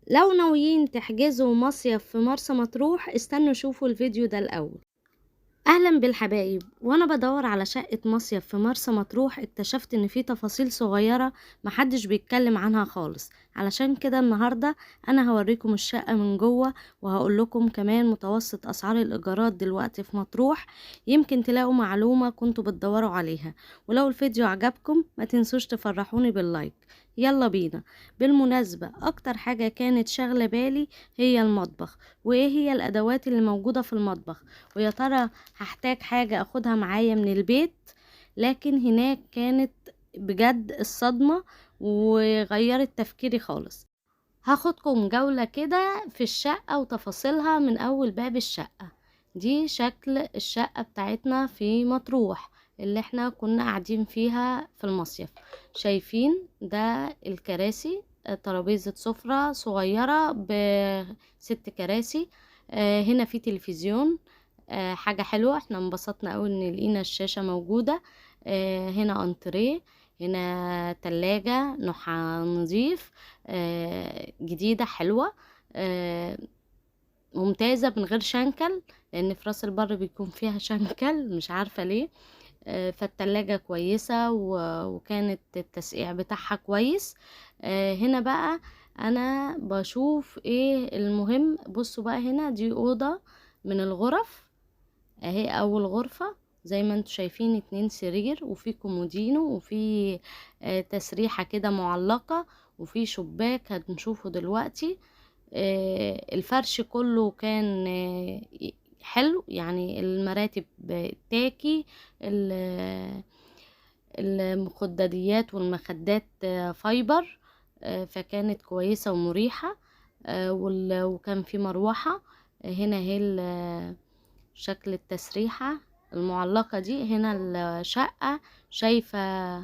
لو ناويين تحجزوا مصيف في مرسى مطروح استنوا شوفوا الفيديو ده الأول. اهلا بالحبايب. وانا بدور على شقة مصيف في مرسى مطروح اكتشفت ان في تفاصيل صغيرة محدش بيتكلم عنها خالص، علشان كده النهاردة انا هوريكم الشقة من جوه، وهقول لكم كمان متوسط اسعار الايجارات دلوقتي في مطروح، يمكن تلاقوا معلومة كنتوا بتدوروا عليها. ولو الفيديو عجبكم ما تنسوش تفرحوني باللايك. يلا بينا. بالمناسبة اكتر حاجة كانت شاغلة بالي هي المطبخ، وايه هي الادوات اللي موجودة في المطبخ، ويا ترى هحتاج حاجة اخدها معايا من البيت. لكن هناك كانت بجد الصدمة وغيرت تفكيري خالص. هاخدكم جولة كده في الشقة وتفاصيلها من اول باب الشقة. دي شكل الشقة بتاعتنا في مطروح اللي احنا كنا قاعدين فيها في المصيف. شايفين ده الكراسي، ترابيزة سفرة صغيرة ب6 كراسي. هنا في تلفزيون. حاجة حلوة، احنا انبسطنا قوي ان لقينا الشاشة موجودة. هنا انتريه، هنا تلاجة نوعها نظيف، جديدة حلوة، ممتازة من غير شنكل، لان في راس البر بيكون فيها شنكل مش عارفة ليه. فالتلاجة كويسة وكانت التسقيع بتاعها كويس. هنا بقى انا بشوف ايه المهم. بصوا بقى، هنا دي اوضة من الغرف اهي. اول غرفة زي ما انتوا شايفين 2 سرير وفي كومودينو وفي تسريحة كده معلقة وفي شباك هنشوفه دلوقتي. الفرش كله كان حلو، يعني المراتب تاكي، المخدديات والمخدات فايبر، فكانت كويسة ومريحة. وكان في مروحة. هنا هي شكل التسريحة المعلقة دي. هنا الشقة شايفة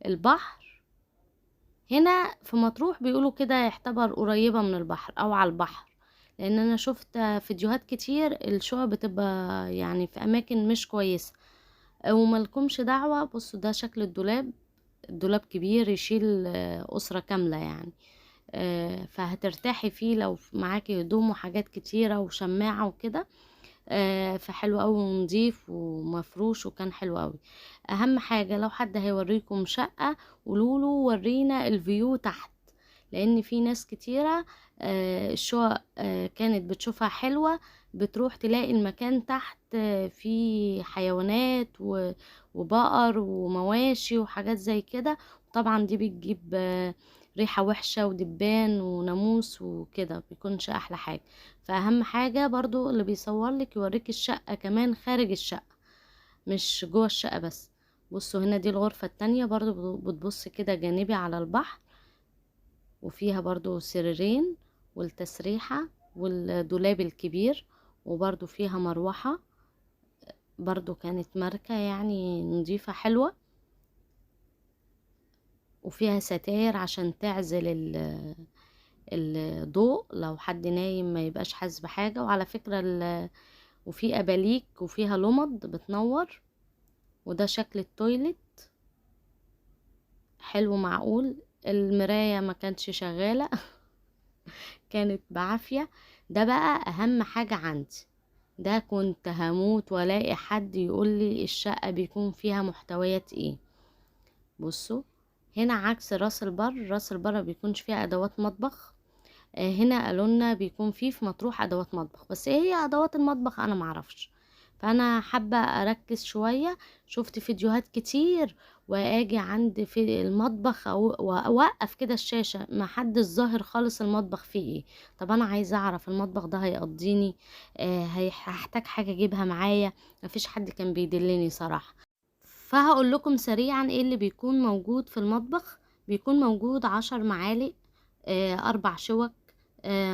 البحر. هنا في مطروح بيقولوا كده يعتبر قريبة من البحر او على البحر، لان انا شفت فيديوهات كتير الشقق بتبقى يعني في اماكن مش كويسة. وملكمش دعوة. بصوا ده شكل الدولاب. الدولاب كبير يشيل أسرة كاملة يعني. فهترتاحي فيه لو معاكي هدوم وحاجات كتيرة وشماعة وكده. فحلو قوي ونضيف ومفروش وكان حلو قوي. اهم حاجة لو حد هيوريكم شقة قولوله ورينا الفيو تحت، لان في ناس كتيرة الشقق كانت بتشوفها حلوة، بتروح تلاقي المكان تحت فيه حيوانات وبقر ومواشي وحاجات زي كده. طبعا دي بتجيب ريحة وحشة ودبان وناموس وكده، بيكونش احلى حاجة. فاهم حاجة برضو اللي بيصور لك يوريك الشقة كمان خارج الشقة مش جوه الشقة بس. بصوا هنا دي الغرفة التانية برضو بتبص كده جانبي على البحر، وفيها برضو سريرين والتسريحة والدولاب الكبير، وبرضو فيها مروحة برضو كانت ماركة يعني نظيفة حلوة، وفيها ستاير عشان تعزل الضوء لو حد نايم ما يبقاش حاسس بحاجة. وعلى فكرة وفي أباليك وفيها لمض بتنور. وده شكل التويلت حلو معقول. المراية ما كانتش شغالة كانت بعافية. ده بقى أهم حاجة عندي، ده كنت هموت والاقي حد يقولي الشقة بيكون فيها محتويات ايه. بصوا هنا عكس راس البر، راس البر ما بيكونش فيها ادوات مطبخ. هنا قالولنا بيكون فيه في مطروح ادوات مطبخ، بس ايه هي ادوات المطبخ انا معرفش. فانا حابة اركز شوية. شفت فيديوهات كتير واجي عند في المطبخ او اوقف كده الشاشة ما حد الظاهر خالص المطبخ فيه ايه. طب انا عايزة اعرف المطبخ ده هيقضيني، هحتاج حاجة اجيبها معايا. مفيش حد كان بيدلني صراحة. فهقول لكم سريعا ايه اللي بيكون موجود في المطبخ. بيكون موجود 10 معالق، 4 شوك،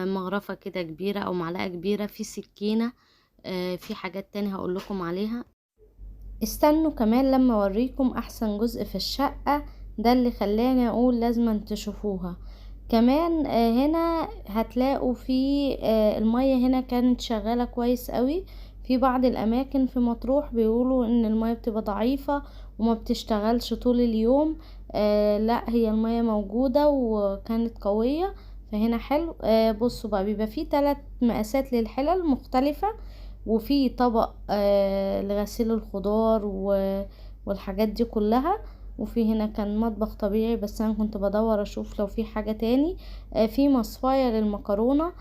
مغرفة كده كبيرة او معلقة كبيرة، في سكينة، في حاجات تانية هقول لكم عليها. استنوا كمان لما اوريكم احسن جزء في الشقة، ده اللي خلاني اقول لازم تشوفوها. كمان هنا هتلاقوا في المية هنا كانت شغالة كويس قوي. في بعض الاماكن في مطروح بيقولوا ان المية بتبقى ضعيفة وما بتشتغلش طول اليوم. لا هي المية موجودة وكانت قوية، فهنا حلو. بصوا بقى بيبقى فيه 3 مقاسات للحلل مختلفة، وفي طبق لغسيل الخضار والحاجات دي كلها. وفي هنا كان مطبخ طبيعي، بس انا كنت بدور اشوف لو في حاجة تاني. في مصفاية للمكرونة،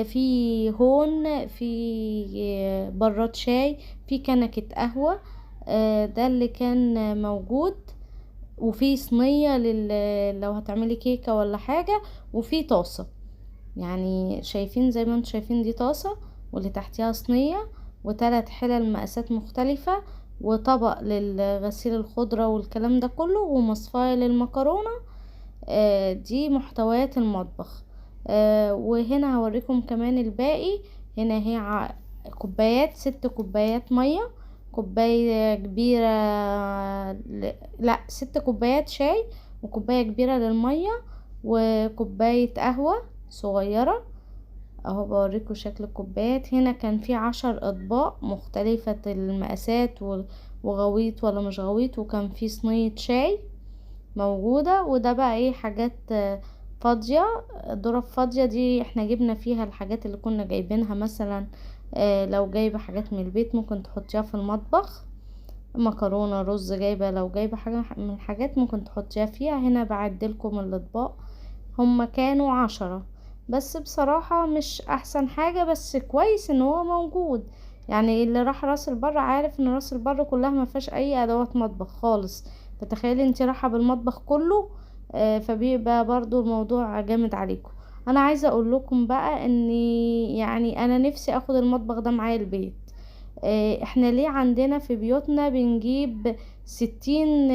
في هون، في براد شاي، في كنكة قهوة. ده اللي كان موجود. وفي صينية لو هتعملي كيكة ولا حاجة، وفي طاسة. يعني شايفين زي ما انتم شايفين، دي طاسة واللي تحتها صينية، و3 حلل مقاسات مختلفة، وطبق للغسيل الخضرة والكلام ده كله، ومصفاية للمكرونة. دي محتويات المطبخ. وهنا هوريكم كمان الباقي. هنا هي كوبايات، 6 كوبايات مية، كوباية كبيرة لا 6 كوبايات شاي، وكوباية كبيرة للمية، وكوباية قهوة صغيرة. اهو بوريكم شكل الكوبايات. هنا كان في 10 اطباق مختلفة المقاسات وغويط ولا مش غويط، وكان في صينية شاي موجودة. وده بقى ايه، حاجات فاضية، ظرف فاضية. دي احنا جبنا فيها الحاجات اللي كنا جايبينها، مثلا لو جايبة حاجات من البيت ممكن تحطيها في المطبخ، مكرونة، رز، جايبة لو جايبة حاجة من الحاجات ممكن تحطيها فيها. هنا بعدلكم الاطباق، هما كانوا 10، بس بصراحة مش احسن حاجة، بس كويس ان هو موجود. يعني اللي راح راس البر عارف ان راس البر كلها ما فيهاش اي ادوات مطبخ خالص. تتخيلي انت رايحة بالمطبخ كله، فبيبقى برضو الموضوع جامد عليكم. انا عايزة اقول لكم بقى اني يعني انا نفسي اخد المطبخ ده معايا البيت. احنا ليه عندنا في بيوتنا بنجيب 60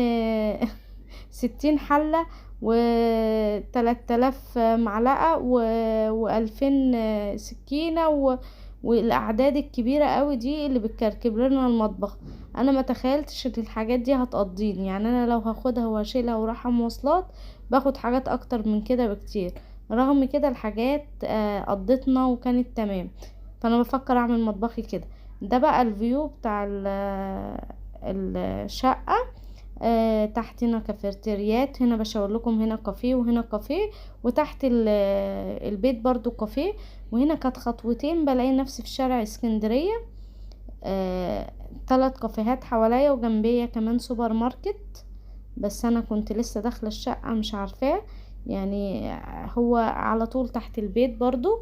60 حلة، و3000 معلقة، و2000 سكينة، والاعداد الكبيرة قوي دي اللي بتكركب لنا المطبخ. انا ما تخيلتش ان الحاجات دي هتقضيني. يعني انا لو هاخدها واشيلها وراحة مواصلات باخد حاجات اكتر من كده بكتير. رغم كده الحاجات قضتنا وكانت تمام. فانا بفكر اعمل مطبخي كده. ده بقى الفيو بتاع الشقة. تحت هنا كافيتريات، هنا بشاور لكم، هنا كافيه وهنا كافيه، وتحت البيت برضو كافيه. وهنا كانت خطوتين بلاقي نفسي في شارع اسكندرية. 3 كافيهات حواليا، وجنبية كمان سوبر ماركت، بس انا كنت لسه داخلة الشقة مش عارفاه. يعني هو على طول تحت البيت برضو.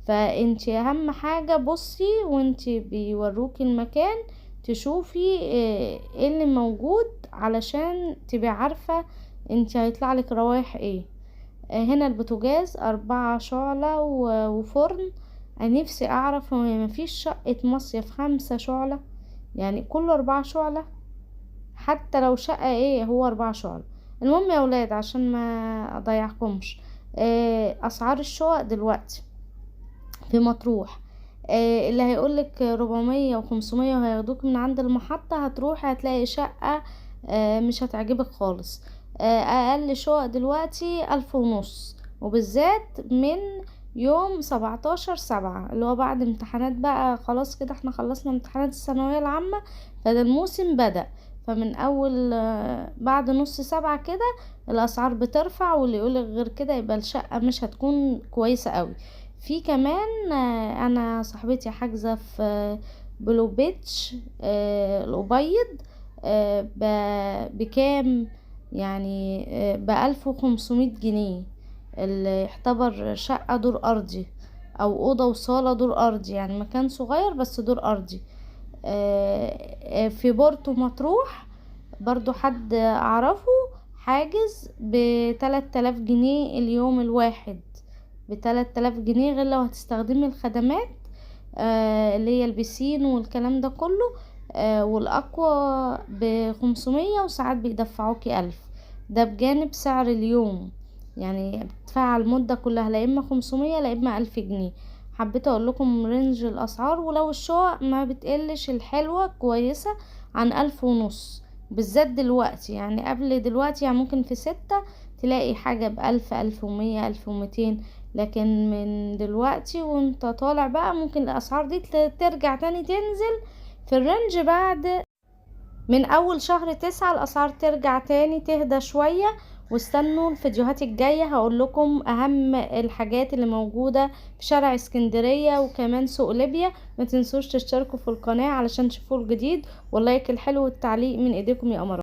فانتي اهم حاجة بصي وانتي بيوروكي المكان، تشوفي ايه اللي موجود علشان تبقي عارفة انتي هيطلع لك روايح ايه. هنا البوتاجاز 4 شعلة وفرن. انا نفسي اعرف هو مفيش شقة مصيف 5 شعلة، يعني كله 4 شعلة. حتى لو شقة ايه هو 4 شعلة. المهم يا ولاد عشان ما اضيعكمش، اسعار الشقق دلوقتي في مطروح، اللي هيقولك 400 و500 وهياخدوك من عند المحطة، هتروح هتلاقي شقة مش هتعجبك خالص. اقل شقق دلوقتي 1500، وبالذات من يوم 17/7 اللي هو بعد امتحانات بقى. خلاص كده احنا خلصنا امتحانات الثانوية العامة، فده الموسم بدأ. فمن اول بعد نص 7 كده الاسعار بترفع، واللي يقولك غير كده يبقى الشقة مش هتكون كويسة قوي. في كمان انا صاحبتي حاجزة في بلو بيتش الأبيض، بكام يعني، ب1500 جنيه، اللي يعتبر شقة دور أرضي أو أوضة وصالة دور أرضي، يعني مكان صغير بس دور أرضي. في بورتو مطروح برضو حد أعرفه حاجز ب3000 جنيه اليوم الواحد، ب3000 جنيه، غير لو هتستخدمي الخدمات اللي هي البسين والكلام ده كله. والأقوى ب500، وساعات بيدفعوكي 1000. ده بجانب سعر اليوم، يعني بتدفع المدة كلها لا إما 500 لا إما 1000 جنيه. حبيت أقول لكم رينج الأسعار، ولو الشقق ما بتقلش الحلوة كويسة عن 1500، بالذات دلوقتي. يعني قبل دلوقتي يعني ممكن في 6 تلاقي حاجة ب1000، 1100، 1200. لكن من دلوقتي وانت طالع بقى ممكن الأسعار دي ترجع تاني تنزل في الرنج. بعد من أول شهر 9 الأسعار ترجع تاني تهدى شوية، واستنوا الفيديوهات الجاية هقول لكم اهم الحاجات اللي موجودة في شارع اسكندرية وكمان سوق ليبيا. ما تنسوش تشتركوا في القناة علشان تشوفوا الجديد، واللايك الحلو والتعليق من ايديكم يا قمر.